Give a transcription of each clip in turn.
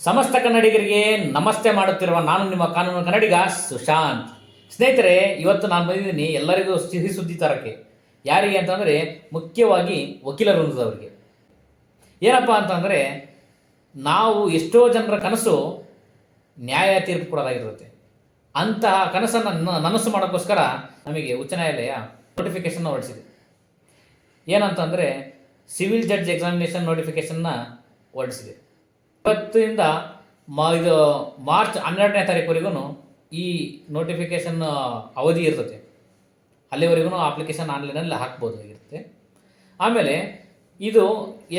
ಸಮಸ್ತ ಕನ್ನಡಿಗರಿಗೆ ನಮಸ್ತೆ ಮಾಡುತ್ತಿರುವ ನಾನು ನಿಮ್ಮ ಕಾನೂನು ಕನ್ನಡಿಗ ಸುಶಾಂತ್. ಸ್ನೇಹಿತರೆ, ಇವತ್ತು ನಾನು ಬಂದಿದ್ದೀನಿ ಎಲ್ಲರಿಗೂ ಸಿಹಿ ಸುದ್ದಿ ತರಕ್ಕೆ. ಯಾರಿಗೆ ಅಂತಂದರೆ ಮುಖ್ಯವಾಗಿ ವಕೀಲ ವೃಂದದವರಿಗೆ. ಏನಪ್ಪ ಅಂತಂದರೆ, ನಾವು ಎಷ್ಟೋ ಜನರ ಕನಸು ನ್ಯಾಯ ತೀರ್ಪು ಕೊಡೋದಾಗಿರುತ್ತೆ. ಅಂತಹ ಕನಸನ್ನು ನನಸು ಮಾಡೋಕ್ಕೋಸ್ಕರ ನಮಗೆ ಉಚ್ಚ ನ್ಯಾಯಾಲಯ ನೋಟಿಫಿಕೇಷನ್ನ ಹೊರಡಿಸಿದೆ. ಏನಂತಂದರೆ, ಸಿವಿಲ್ ಜಡ್ಜ್ ಎಕ್ಸಾಮಿನೇಷನ್ ನೋಟಿಫಿಕೇಷನ್ನ ಹೊರಡಿಸಿದೆ. ಇವತ್ತಿಂದ ಇದು ಮಾರ್ಚ್ 12ನೇ ತಾರೀಕುವರೆಗೂ ಈ ನೋಟಿಫಿಕೇಷನ್ ಅವಧಿ ಇರ್ತದೆ. ಅಲ್ಲಿವರೆಗೂ ಅಪ್ಲಿಕೇಶನ್ ಆನ್ಲೈನಲ್ಲಿ ಹಾಕ್ಬೋದಾಗಿರುತ್ತೆ. ಆಮೇಲೆ ಇದು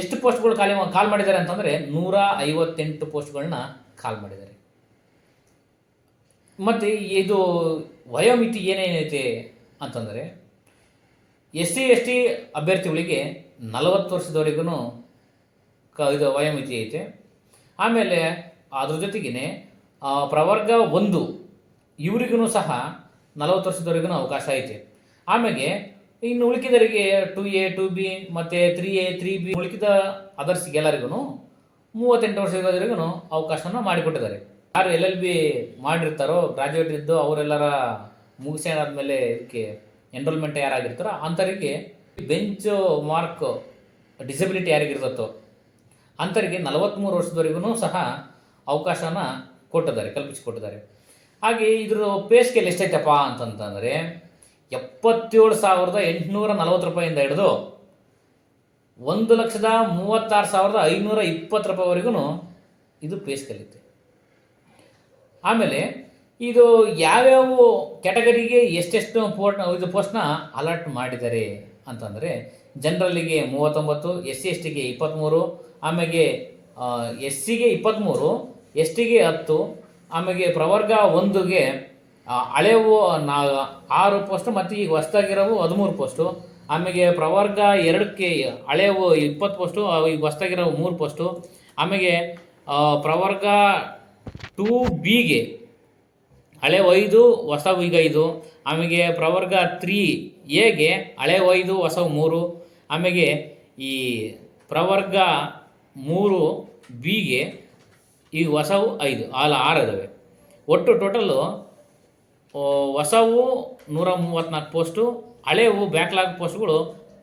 ಎಷ್ಟು ಪೋಸ್ಟ್ಗಳು ಕಾಲ್ ಮಾಡಿದ್ದಾರೆ ಅಂತಂದರೆ 158 ಪೋಸ್ಟ್ಗಳನ್ನ ಕಾಲ್ ಮಾಡಿದ್ದಾರೆ. ಮತ್ತು ಇದು ವಯೋಮಿತಿ ಏನೇನೈತೆ ಅಂತಂದರೆ, SC/ST ಅಭ್ಯರ್ಥಿಗಳಿಗೆ 40 ವರ್ಷದವರೆಗೂ ಇದು ವಯೋಮಿತಿ ಐತೆ. ಆಮೇಲೆ ಅದ್ರ ಜೊತೆಗೇ ಪ್ರವರ್ಗ 1 ಇವರಿಗೂ ಸಹ 40 ವರ್ಷದವರೆಗೂ ಅವಕಾಶ ಐತೆ. ಆಮೇಲೆ ಇನ್ನು ಉಳಿಕಿದರಿಗೆ 2A 2B ಮತ್ತು 3A 3B ಉಳಿಕಿದ ಅದರ್ಸ್ಗೆ ಎಲ್ಲರಿಗೂ 38 ವರ್ಷದವರೆಗೂ ಅವಕಾಶನ ಮಾಡಿಕೊಟ್ಟಿದ್ದಾರೆ. ಯಾರು LLB ಮಾಡಿರ್ತಾರೋ, ಗ್ರಾಜ್ಯುಯೇಟ್ ಇದ್ದು ಅವರೆಲ್ಲರ ಮುಗಿಸಾದ್ಮೇಲೆ ಇದಕ್ಕೆ ಎನ್ರೋಲ್ಮೆಂಟ್ ಯಾರಾಗಿರ್ತಾರೋ ಅಂಥವರಿಗೆ ಬೆಂಚ್ ಮಾರ್ಕ್ ಡಿಸಬಿಲಿಟಿ ಯಾರಿಗಿರ್ತೋ ಅಂಥವರಿಗೆ 43 ವರ್ಷದವರೆಗೂ ಸಹ ಅವಕಾಶನ ಕಲ್ಪಿಸಿಕೊಟ್ಟಿದ್ದಾರೆ. ಹಾಗೆ ಇದ್ರ ಪೇ ಸ್ಕೇಲ್ ಎಷ್ಟೈತಪ್ಪ ಅಂತಂತಂದರೆ 77,840 ರೂಪಾಯಿಂದ ಹಿಡಿದು 1,36,520 ರೂಪಾಯಿವರೆಗೂ ಇದು ಪೇ ಸ್ಕೇಲ್ ಐತೆ. ಆಮೇಲೆ ಇದು ಯಾವ್ಯಾವ ಕ್ಯಾಟಗರಿಗೆ ಎಷ್ಟೆಷ್ಟು ಇದು ಪೋಸ್ಟ್ನ ಅಲಾಟ್ ಮಾಡಿದ್ದಾರೆ ಅಂತಂದರೆ, ಜನರಲ್ಲಿಗೆ 39, SC/STಗೆ 23, ಆಮೇಲೆ SCಗೆ 23, STಗೆ 10, ಆಮೇಲೆ ಪ್ರವರ್ಗ 1ಗೆ ಹಳೆವು 6 ಪೋಸ್ಟು ಮತ್ತು ಈಗ ಹೊಸ್ದಾಗಿರೋವು 13 ಪೋಸ್ಟು. ಆಮೇಲೆ ಪ್ರವರ್ಗ 2ಕ್ಕೆ ಹಳೆವು 20 ಪೋಸ್ಟು, ಈಗ ಹೊಸ್ದಾಗಿರೋವು 3 ಪೋಸ್ಟು. ಆಮೇಲೆ ಪ್ರವರ್ಗ 2Bಗೆ ಹಳೆವು 5, ಹೊಸವು ಈಗ 5. ಆಮೇಲೆ ಪ್ರವರ್ಗ 3Aಗೆ ಹಳೆವು 5, ಹೊಸವು 3. ಆಮೇಲೆ ಈ ಪ್ರವರ್ಗ 3Bಗೆ ಈಗ ಹೊಸವು 5, 6 ಇದ್ದಾವೆ. ಒಟ್ಟು ಟೋಟಲ್ಲು ಹೊಸವು 134 ಪೋಸ್ಟು, ಹಳೆವು ಬ್ಯಾಕ್ಲಾಗ್ ಪೋಸ್ಟ್ಗಳು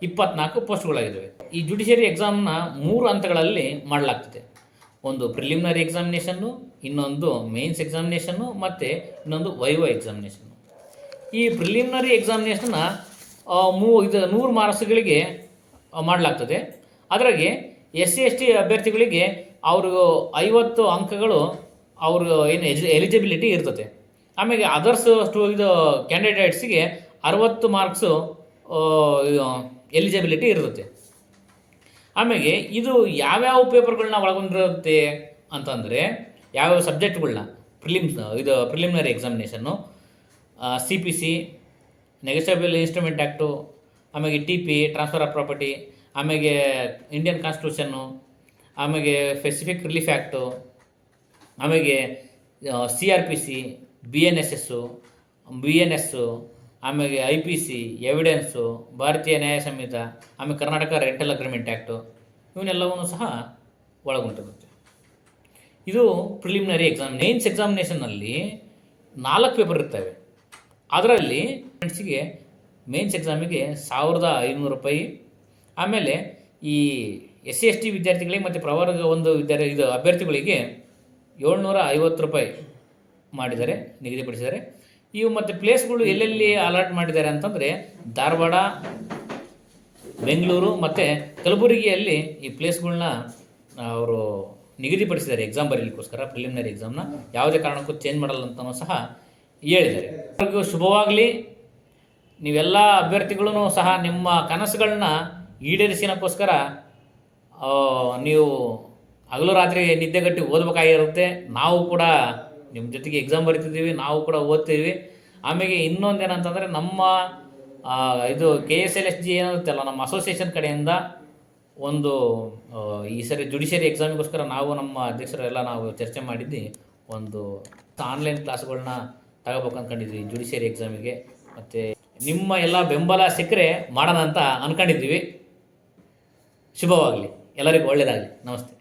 24 ಪೋಸ್ಟ್ಗಳಾಗಿದ್ದಾವೆ. ಈ ಜುಡಿಷಿಯರಿ ಎಕ್ಸಾಮ್ನ 3 ಹಂತಗಳಲ್ಲಿ ಮಾಡಲಾಗ್ತದೆ. ಒಂದು ಪ್ರಿಲಿಮಿನರಿ ಎಕ್ಸಾಮಿನೇಷನ್ನು, ಇನ್ನೊಂದು ಮೇನ್ಸ್ ಎಕ್ಸಾಮಿನೇಷನ್ನು ಮತ್ತು ಇನ್ನೊಂದು ವೈವಾ ಎಕ್ಸಾಮಿನೇಷನ್ನು. ಈ ಪ್ರಿಲಿಮಿನರಿ ಎಕ್ಸಾಮಿನೇಷನ್ನ 100 ಮಾರ್ಕ್ಸ್ಗಳಿಗೆ ಮಾಡಲಾಗ್ತದೆ. ಅದರಾಗೆ SC/ST ಅಭ್ಯರ್ಥಿಗಳಿಗೆ ಅವ್ರಿಗೆ 50 ಅಂಕಗಳು ಅವ್ರಿಗೆ ಏನು ಎಲಿಜಿಬಿಲಿಟಿ ಇರ್ತದೆ. ಆಮೇಲೆ ಅದರ್ಸ್ ಇದು ಕ್ಯಾಂಡಿಡೇಟ್ಸಿಗೆ 60 ಮಾರ್ಕ್ಸು ಎಲಿಜಿಬಿಲಿಟಿ ಇರ್ತದೆ. ಆಮೇಲೆ ಇದು ಯಾವ್ಯಾವ ಪೇಪರ್ಗಳನ್ನ ಒಳಗೊಂಡಿರುತ್ತೆ ಅಂತಂದರೆ, ಯಾವ್ಯಾವ ಸಬ್ಜೆಕ್ಟ್ಗಳನ್ನ preliminary examination CPC, negotiable instrument act, ಆಮೇಲೆ TP ಟ್ರಾನ್ಸ್ಫರ್ ಆಫ್ ಪ್ರಾಪರ್ಟಿ, ಆಮೇಲೆ ಇಂಡಿಯನ್ ಕಾನ್ಸ್ಟಿಟ್ಯೂಷನ್ನು, ಆಮೇಲೆ ಸ್ಪೆಸಿಫಿಕ್ ರಿಲೀಫ್ ಆ್ಯಕ್ಟು, ಆಮೇಲೆ CRPC, BNSS, BNS, ಆಮೇಲೆ IPC, ಎವಿಡೆನ್ಸು, ಭಾರತೀಯ ನ್ಯಾಯ ಸಂಹಿತ, ಆಮೇಲೆ ಕರ್ನಾಟಕ ರೆಂಟಲ್ ಅಗ್ರಿಮೆಂಟ್ ಆ್ಯಕ್ಟು, ಇವನ್ನೆಲ್ಲವೂ ಸಹ ಒಳಗೊಂಡಿರುತ್ತೆ. ಇದು ಪ್ರಿಲಿಮಿನರಿ ಎಕ್ಸಾಮ್. ಮೇನ್ಸ್ ಎಕ್ಸಾಮಿನೇಷನ್ನಲ್ಲಿ 4 ಪೇಪರ್ ಇರ್ತವೆ. ಅದರಲ್ಲಿ ಫ್ರೆಂಡ್ಸಿಗೆ ಮೇನ್ಸ್ ಎಕ್ಸಾಮಿಗೆ 1,500 ರೂಪಾಯಿ. ಆಮೇಲೆ ಈ SC/ST ವಿದ್ಯಾರ್ಥಿಗಳಿಗೆ ಮತ್ತು ಪ್ರವರ್ಗ 1 ಅಭ್ಯರ್ಥಿಗಳಿಗೆ 750 ರೂಪಾಯಿ ಮಾಡಿದ್ದಾರೆ, ನಿಗದಿಪಡಿಸಿದ್ದಾರೆ. ಇವು ಮತ್ತು ಪ್ಲೇಸ್ಗಳು ಎಲ್ಲೆಲ್ಲಿ ಅಲಾಟ್ ಮಾಡಿದ್ದಾರೆ ಅಂತಂದರೆ, ಧಾರವಾಡ, ಬೆಂಗಳೂರು ಮತ್ತು ಕಲಬುರಗಿಯಲ್ಲಿ ಈ ಪ್ಲೇಸ್ಗಳನ್ನ ಅವರು ನಿಗದಿಪಡಿಸಿದ್ದಾರೆ ಎಕ್ಸಾಮ್ ಬರೀಲಿಕ್ಕೋಸ್ಕರ. ಪ್ರಿಲಿಮಿನರಿ ಎಕ್ಸಾಮ್ನ ಯಾವುದೇ ಕಾರಣಕ್ಕೂ ಚೇಂಜ್ ಮಾಡಲ್ಲ ಅಂತಲೂ ಸಹ ಹೇಳಿದ್ದಾರೆ. ಅವ್ರಿಗೂ ಶುಭವಾಗಲಿ. ನೀವೆಲ್ಲ ಅಭ್ಯರ್ಥಿಗಳೂ ಸಹ ನಿಮ್ಮ ಕನಸುಗಳನ್ನ ಈಡೇರಿಸಿನಕ್ಕೋಸ್ಕರ ನೀವು ಹಗಲು ರಾತ್ರಿ ನಿದ್ದೆಗಟ್ಟಿ ಓದಬೇಕಾಗಿರುತ್ತೆ. ನಾವು ಕೂಡ ನಿಮ್ಮ ಜೊತೆಗೆ ಎಕ್ಸಾಮ್ ಬರಿತಿದ್ದೀವಿ, ನಾವು ಕೂಡ ಓದ್ತೀವಿ. ಆಮೇಲೆ ಇನ್ನೊಂದೇನಂತಂದರೆ, ನಮ್ಮ ಇದು KSLSG ಏನಿರುತ್ತಲ್ಲ, ನಮ್ಮ ಅಸೋಸಿಯೇಷನ್ ಕಡೆಯಿಂದ ಒಂದು ಈ ಸರಿ ಜುಡಿಷಿಯರಿ ಎಕ್ಸಾಮಿಗೋಸ್ಕರ ನಾವು ನಮ್ಮ ಅಧ್ಯಕ್ಷರೆಲ್ಲ ನಾವು ಚರ್ಚೆ ಮಾಡಿದ್ದು ಒಂದು ಆನ್ಲೈನ್ ಕ್ಲಾಸ್ಗಳನ್ನ ತಗೋಬೇಕು ಅಂದ್ಕೊಂಡಿದ್ವಿ ಜುಡಿಷಿಯರಿ ಎಕ್ಸಾಮಿಗೆ. ಮತ್ತು ನಿಮ್ಮ ಎಲ್ಲ ಬೆಂಬಲ ಸಿಕ್ಕರೆ ಮಾಡೋಣ ಅಂತ ಅಂದ್ಕೊಂಡಿದ್ದೀವಿ. ಶುಭವಾಗಲಿ, ಎಲ್ಲರಿಗೂ ಒಳ್ಳೆಯದಾಗಲಿ. ನಮಸ್ತೆ.